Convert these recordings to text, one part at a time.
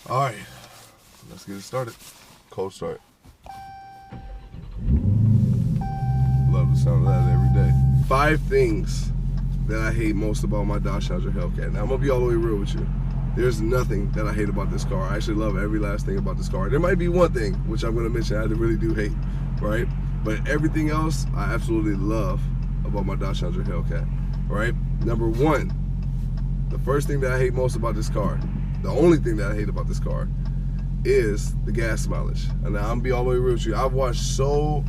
Alright, let's get it started. Cold start. Love the sound of that every day. 5 things that I hate most about my Dodge Challenger Hellcat. Now I'm gonna be all the way real with you. There's nothing that I hate about this car. I actually love every last thing about this car. There might be one thing, which I'm gonna mention I really do hate, right? But everything else I absolutely love about my Dodge Challenger Hellcat, right? Number 1, the first thing that I hate most about this car, the only thing that I hate about this car, is the gas mileage. And now I'm gonna be all the way real with you. I've watched so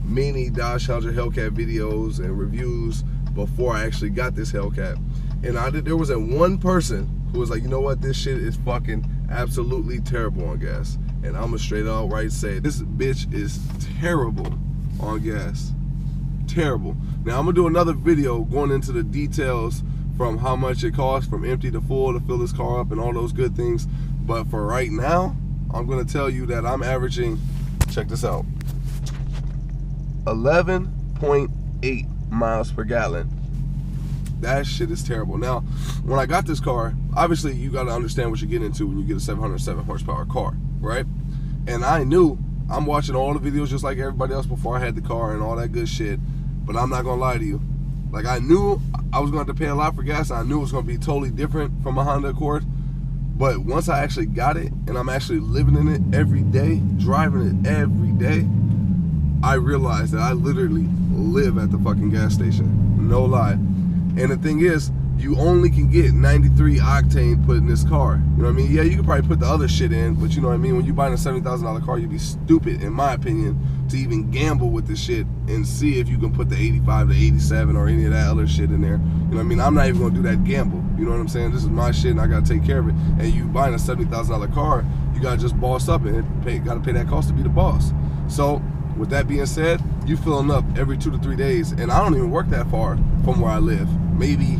many Dodge Challenger Hellcat videos and reviews before I actually got this Hellcat, and there wasn't one person who was like, you know what, this shit is fucking absolutely terrible on gas. And I'm gonna straight outright say this bitch is terrible on gas. Terrible. Now I'm gonna do another video going into the details from how much it costs from empty to full to fill this car up and all those good things. But for right now, I'm gonna tell you that I'm averaging, check this out, 11.8 miles per gallon. That shit is terrible. Now, when I got this car, obviously you gotta understand what you're getting into when you get a 707 horsepower car, right? And I knew, I'm watching all the videos just like everybody else before I had the car and all that good shit, but I'm not gonna lie to you. Like, I knew I was gonna have to pay a lot for gas, and I knew it was gonna be totally different from a Honda Accord. But once I actually got it, and I'm actually living in it every day, driving it every day, I realized that I literally live at the fucking gas station. No lie. And the thing is, you only can get 93 octane put in this car. You know what I mean? Yeah, you could probably put the other shit in, but you know what I mean? When you're buying a $70,000 car, you'd be stupid, in my opinion, to even gamble with this shit and see if you can put the 85 to 87 or any of that other shit in there. You know what I mean? I'm not even gonna do that gamble. You know what I'm saying? This is my shit and I gotta take care of it. And you buying a $70,000 car, you gotta just boss up and gotta pay that cost to be the boss. So, with that being said, you filling up every 2 to 3 days, and I don't even work that far from where I live. Maybe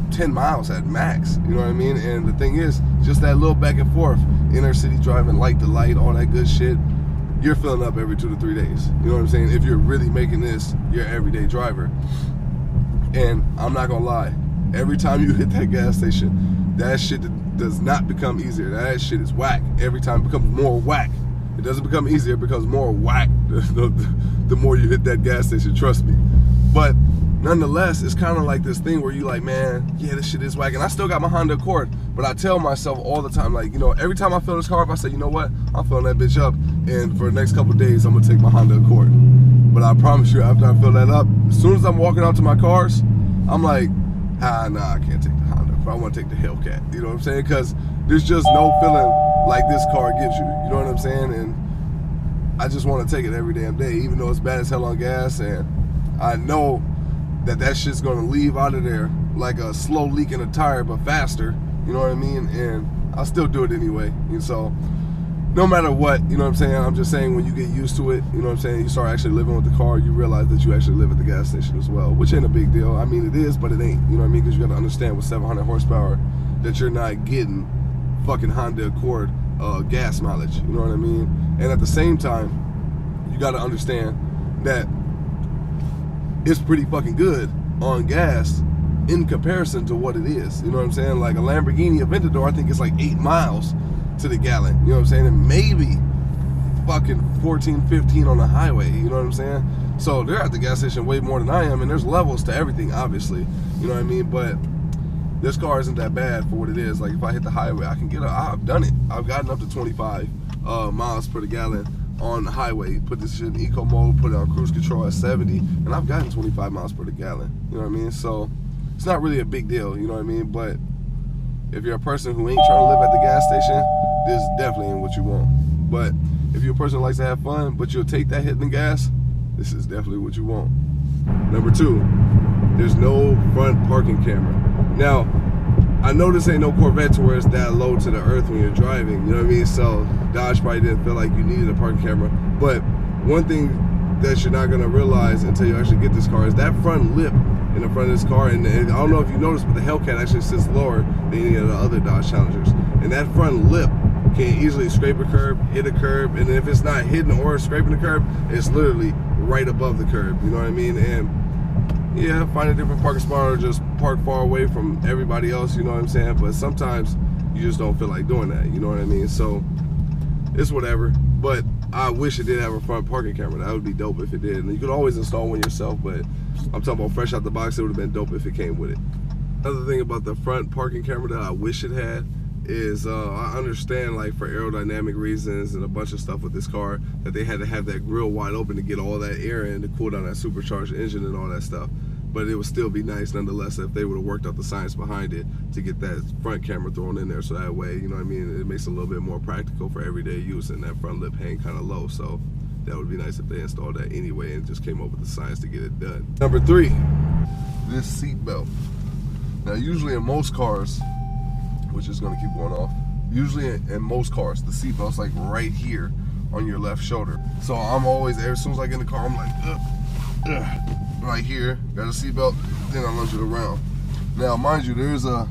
10 miles at max, you know what I mean? And the thing is, just that little back and forth, inner city driving, light to light, all that good shit, you're filling up every 2 to 3 days. You know what I'm saying? If you're really making this your everyday driver. And I'm not gonna lie, every time you hit that gas station, that shit does not become easier. That shit is whack. Every time it becomes more whack. It doesn't become easier, it becomes more whack the more you hit that gas station, trust me. But nonetheless, it's kind of like this thing where you like, man, yeah, this shit is whack. And I still got my Honda Accord, but I tell myself all the time, like, you know, every time I fill this car up, I say, you know what, I'm filling that bitch up, and for the next couple of days, I'm gonna take my Honda Accord. But I promise you, after I fill that up, as soon as I'm walking out to my cars, I'm like, nah, I can't take the Honda, but I want to take the Hellcat. You know what I'm saying? Because there's just no feeling like this car gives you. You know what I'm saying? And I just want to take it every damn day, even though it's bad as hell on gas, and I know that shit's gonna leave out of there like a slow leak in a tire, but faster. You know what I mean? And I'll still do it anyway. And so, no matter what, you know what I'm saying? I'm just saying, when you get used to it, you know what I'm saying? You start actually living with the car, you realize that you actually live at the gas station as well, which ain't a big deal. I mean, it is, but it ain't. You know what I mean? Because you got to understand with 700 horsepower that you're not getting fucking Honda Accord gas mileage. You know what I mean? And at the same time, you got to understand that it's pretty fucking good on gas in comparison to what it is. You know what I'm saying? Like a Lamborghini Aventador, I think it's like 8 miles to the gallon. You know what I'm saying? And maybe fucking 14, 15 on the highway. You know what I'm saying? So they're at the gas station way more than I am, and there's levels to everything, obviously. You know what I mean? But this car isn't that bad for what it is. Like, if I hit the highway, I can get I've done it. I've gotten up to 25 miles per gallon on the highway. Put this shit in eco mode, put it on cruise control at 70, and I've gotten 25 miles per gallon. You know what I mean? So it's not really a big deal, you know what I mean? But if you're a person who ain't trying to live at the gas station, this definitely ain't what you want. But if you're a person who likes to have fun, but you'll take that hit in the gas, this is definitely what you want. Number 2, there's no front parking camera. Now, I know this ain't no Corvette to where it's that low to the earth when you're driving, you know what I mean? So Dodge probably didn't feel like you needed a parking camera. But one thing that you're not gonna realize until you actually get this car is that front lip in the front of this car. And I don't know if you noticed, but the Hellcat actually sits lower than any of the other Dodge Challengers. And that front lip can easily scrape a curb, hit a curb, and if it's not hitting or scraping the curb, it's literally right above the curb, you know what I mean? And yeah, find a different parking spot or just park far away from everybody else, you know what I'm saying? But sometimes you just don't feel like doing that, you know what I mean? So it's whatever, but I wish it did have a front parking camera. That would be dope if it did. And you could always install one yourself, but I'm talking about fresh out the box, it would have been dope if it came with it. Another thing about the front parking camera that I wish it had is I understand, like, for aerodynamic reasons and a bunch of stuff with this car, that they had to have that grill wide open to get all that air in to cool down that supercharged engine and all that stuff. But it would still be nice nonetheless if they would have worked out the science behind it to get that front camera thrown in there, so that way, you know what I mean, it makes it a little bit more practical for everyday use, and that front lip hang kind of low. So that would be nice if they installed that anyway and just came up with the science to get it done. Number 3, this seat belt. Now usually in most cars, which is going to keep going off, usually in most cars the seat belt's like right here on your left shoulder. So I'm always, as soon as I get in the car, I'm like right here, got a seat belt, then I lunge it around. Now mind you, there's a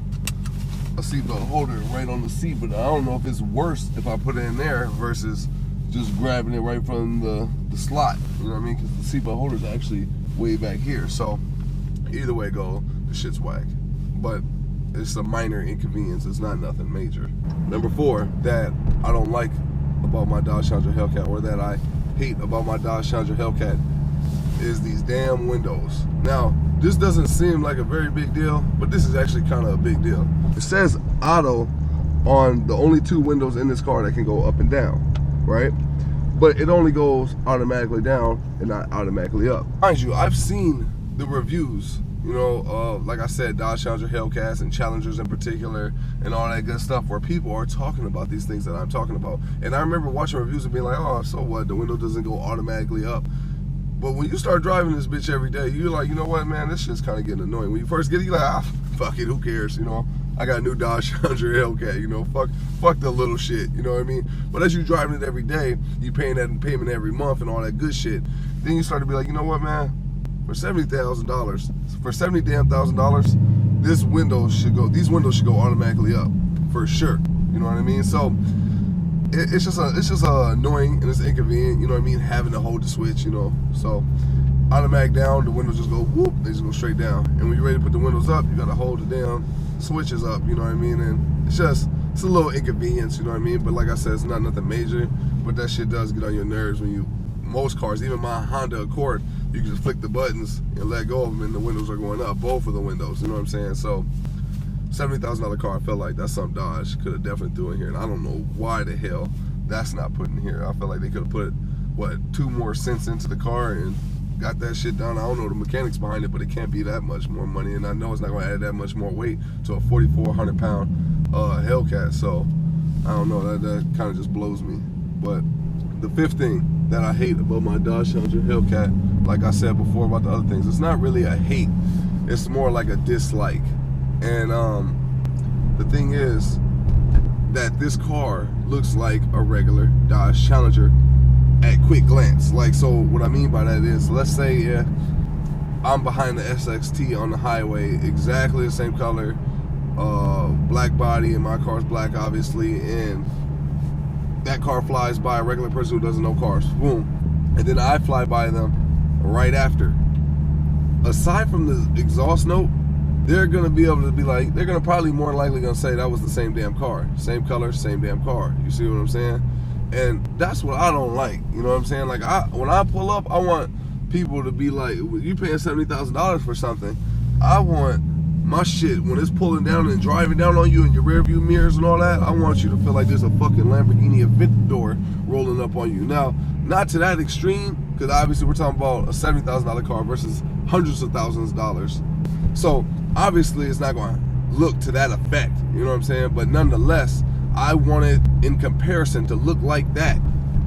seat belt holder right on the seat, but I don't know if it's worse if I put it in there versus just grabbing it right from the slot, you know what I mean? Because the seat belt holder is actually way back here. So either way go, the shit's whack, but it's a minor inconvenience. It's not nothing major. Number 4 that I don't like about my Dodge Challenger Hellcat, or that I hate about my Dodge Challenger Hellcat, is these damn windows. Now, this doesn't seem like a very big deal, but this is actually kind of a big deal. It says auto on the only 2 windows in this car that can go up and down, right? But it only goes automatically down and not automatically up. Mind you, I've seen the reviews, you know, like I said, Dodge Challenger Hellcats and Challengers in particular and all that good stuff, where people are talking about these things that I'm talking about. And I remember watching reviews and being like, oh, so what, the window doesn't go automatically up. But when you start driving this bitch every day, you're like, you know what, man, this shit's kind of getting annoying. When you first get it, you're like, ah, fuck it, who cares, you know? I got a new Dodge Challenger Hellcat, you know, fuck the little shit, you know what I mean? But as you driving it every day, you paying that payment every month and all that good shit, then you start to be like, you know what, man? For $70,000, for $70,000, these windows should go automatically up, for sure. You know what I mean? So it's just annoying and it's inconvenient. You know what I mean? Having to hold the switch. You know, so automatic down, the windows just go whoop, they just go straight down. And when you're ready to put the windows up, you gotta hold the damn switches up. You know what I mean? And it's a little inconvenience. You know what I mean? But like I said, it's not nothing major. But that shit does get on your nerves when most cars, even my Honda Accord, you can just flick the buttons and let go of them and the windows are going up, both of the windows, you know what I'm saying? So $70,000 car, I felt like that's something Dodge could have definitely threw in here, and I don't know why the hell that's not put in here. I feel like they could have put, what, 2 more cents into the car and got that shit done. I don't know the mechanics behind it, but it can't be that much more money, and I know it's not going to add that much more weight to a 4,400 pound Hellcat, so I don't know, that kind of just blows me. But the 5th thing that I hate about my Dodge Challenger Hellcat, like I said before about the other things, it's not really a hate, it's more like a dislike. And the thing is that this car looks like a regular Dodge Challenger at quick glance. Like, so what I mean by that is, let's say I'm behind the SXT on the highway, exactly the same color, black body, and my car's black obviously, and that car flies by a regular person who doesn't know cars, boom, and then I fly by them right after. Aside from the exhaust note, they're gonna be able to be like, they're gonna probably more likely gonna say that was the same damn car, same color, same damn car. You see what I'm saying? And that's what I don't like. You know what I'm saying? Like, when I pull up, I want people to be like, you paying $70,000 for something, I want my shit, when it's pulling down and driving down on you in your rear view mirrors and all that, I want you to feel like there's a fucking Lamborghini Aventador rolling up on you. Now, not to that extreme, because obviously we're talking about a $70,000 car versus hundreds of thousands of dollars. So obviously it's not going to look to that effect, you know what I'm saying? But nonetheless, I want it in comparison to look like that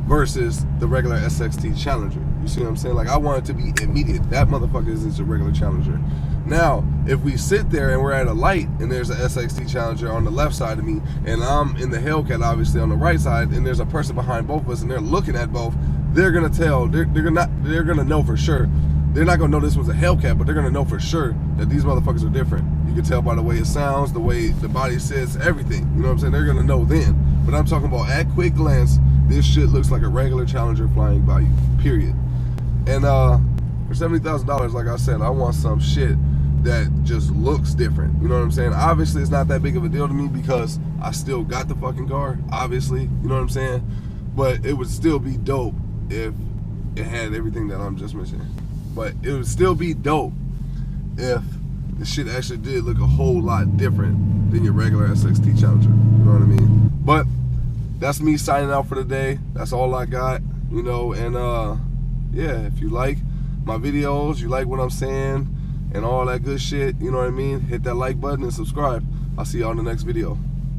versus the regular SXT Challenger. You see what I'm saying? Like, I want it to be immediate. That motherfucker is a regular Challenger. Now, if we sit there and we're at a light and there's an SXT Challenger on the left side of me and I'm in the Hellcat obviously on the right side, and there's a person behind both of us and they're looking at both, they're gonna tell, they're gonna know for sure. They're not gonna know this was a Hellcat, but they're gonna know for sure that these motherfuckers are different. You can tell by the way it sounds, the way the body sits, everything. You know what I'm saying? They're gonna know then. But I'm talking about at quick glance, this shit looks like a regular Challenger flying by you, period. And for $70,000, like I said, I want some shit that just looks different. You know what I'm saying? Obviously, it's not that big of a deal to me because I still got the fucking car, obviously. You know what I'm saying? But it would still be dope if it had everything that I'm just mentioning. But it would still be dope if the shit actually did look a whole lot different than your regular SXT Challenger. You know what I mean? But that's me signing out for the day. That's all I got, you know. And yeah, if you like my videos, you like what I'm saying and all that good shit, you know what I mean, hit that like button and subscribe. I'll see y'all in the next video.